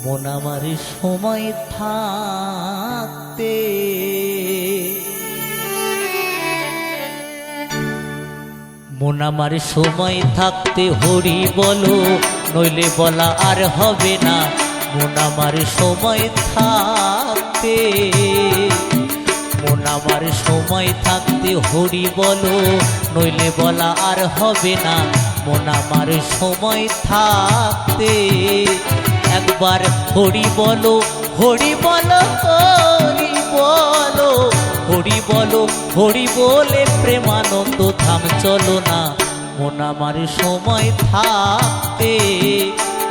মন আমার সময় থাকতে মন আমার সময় থাকতে হরি বলো, নইলে বলা আর হবে না। মন আমার সময় থাকতে মন আমার সময় থাকতে হরি বলো, নইলে বলা আর হবে না। মন আমার সময় থাকতে একবার হরি বলো, হরি বলো, হরি বলো, হরি বলো, হরি বলে প্রেমানন্দ ধাম চলো না। মন আমার সময় থাকতে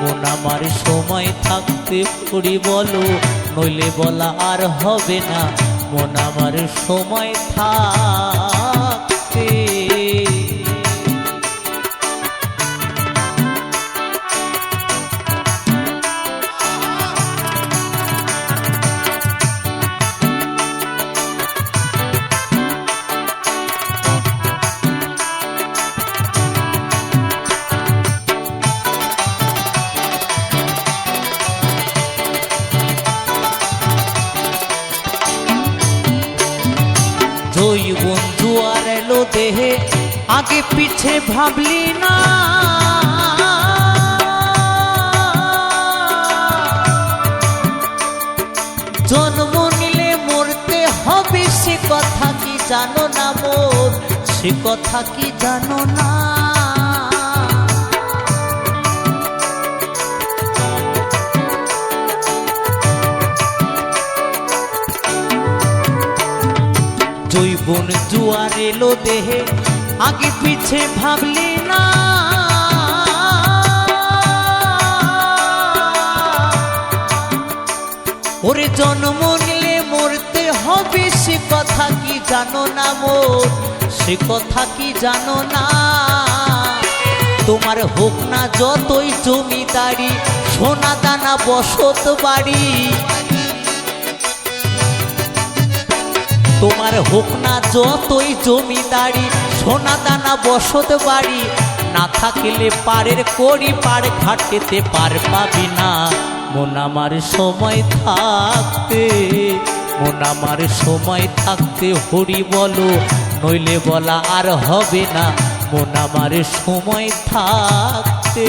মন আমার সময় থাকতে হরি বলো, নইলে বলা আর হবে না। মন আমার সময় থাকতে যৌবন জোয়ার এলো দেহে, আগে পিছে ভাবলি না। জন্ম নিলে মরতে হবে, সে কথা কি জানো না মোর, সে কথা কি জানো না। যৌবন জোয়ার এলো দেহে, আগে পিছে ভাবলি না। ওরে জন্ম নিলে মরতে হবে, সে কথা কি জানো না মোর, সে কথা কি জানো না। তোমার হোক না যতই জমিদারি, সোনা দানা বসত বাড়ি, তোমার হোক না যতই জমিদারি, সোনা দানা বসত বাড়ি, না থাকলে পারের করি পার ঘাটেতে পার পাবি না। মন আমার সময় থাকতে মন আমার সময় থাকতে হরি বলো, নইলে বলা আর হবে না। মন আমার সময় থাকতে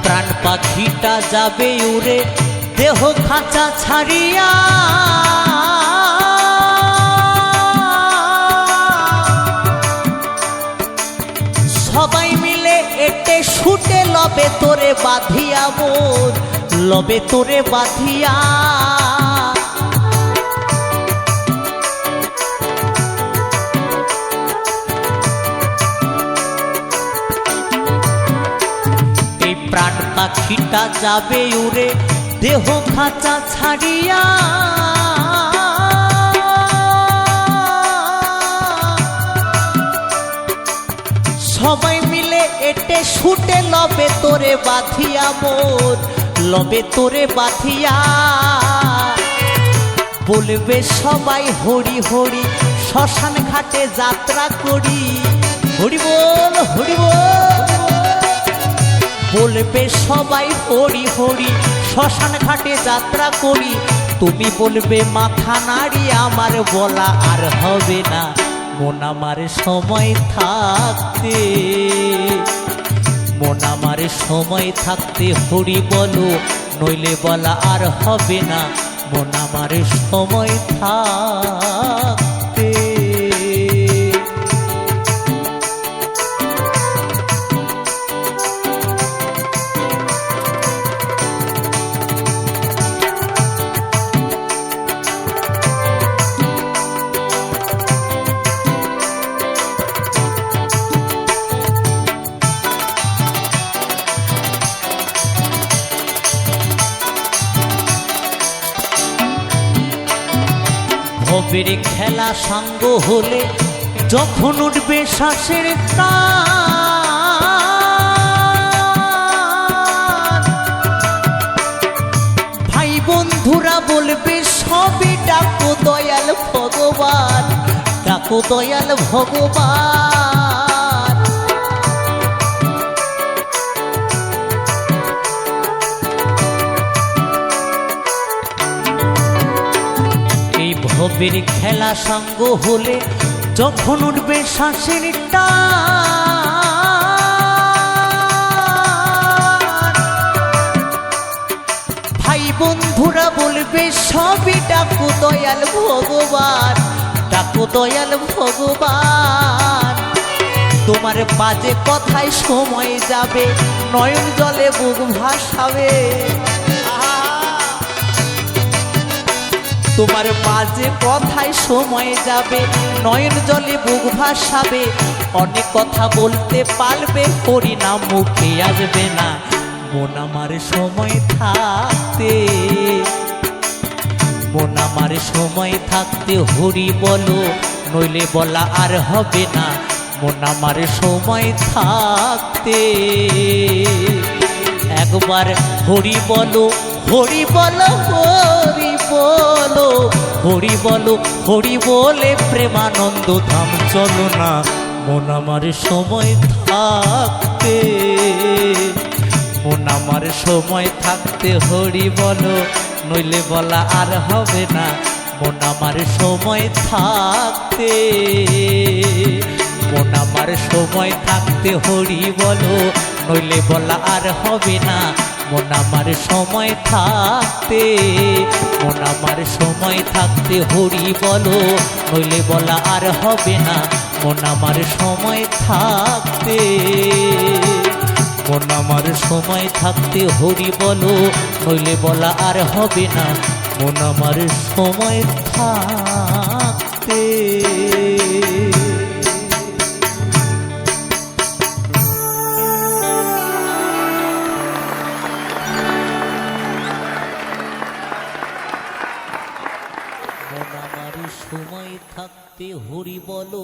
প্রাণ পাখিটা যাবে উড়ে দেহ খাঁচা ছাড়িয়া। সবাই মিলে এটে শুটে লবে তোরে বাঁধিয়া মোর, লবে তোরে বাঁধিয়া। প্রাণ পাখিটা যাবে উড়ে দেহ খাঁচা ছাড়িয়া। সবাই মিলে এটে শুটে লবে তোরে বাঁধিয়া মোর, লবে তোরে বাঁধিয়া। বলবে সবাই হরি হরি, শ্মশান ঘাটে যাত্রা করি, হরি বল হরি বল। বলবে সবাই হরি হরি, শ্মশান ঘাটে যাত্রা করি। তুমি বলবে মাথা নাড়ি, আমার বলা আর হবে না। মন আমার সময় থাকতে মন আমার সময় থাকতে হরি বলো, নইলে বলা আর হবে না। মন আমার সময় থাকতে ভবের খেলা সাঙ্গ হলে যখন উঠবে শ্বাসের টান, ভাই বন্ধুরা বলবে সবই ডাকো দয়াল ভগবান, ডাকো দয়াল ভগবান। এই ভবের খেলা সাঙ্গ হলে যখন উঠবে শ্বাসের টান, ভাই বন্ধুরা বলবে সবই ডাকো দয়াল ভগবান, ডাকো দয়াল ভগবান। তোমার বাজে কথায় সময় যাবে, নয়ন জলে বুক ভাসাবে। তোমার বাজে কথায় সময় যাবে, নয়ন জলে বুক ভাসাবে। অনেক কথা বলতে পারবে, হরি নাম মুখে আসবে না। মন আমার সময় থাকতে, মন আমার সময় থাকতে হরি বলো, নইলে বলা আর হবে না। মন আমার সময় থাকতে একবার হরি বলো, হরি বলো, হরি বলো, হরি বলো, হরি বলে প্রেমানন্দ ধাম চলো না। মন আমার সময় থাকতে, মন আমার সময় থাকতে হরি বলো, নইলে বলা আর হবে না। মন আমার সময় থাকতে, মন আমার সময় থাকতে হরি বলো, নইলে বলা আর হবে না। মন আমার সময় থাকতে, মন আমার সময় থাকতে হরি বলো, নইলে বলা আর হবে না। মন আমার সময় থাকতে, মন আমার সময় থাকতে হরি বলো, নইলে বলা আর হবে না। মন আমার সময় থাকতে। মন আমার সময় থাকতে হরি বলো।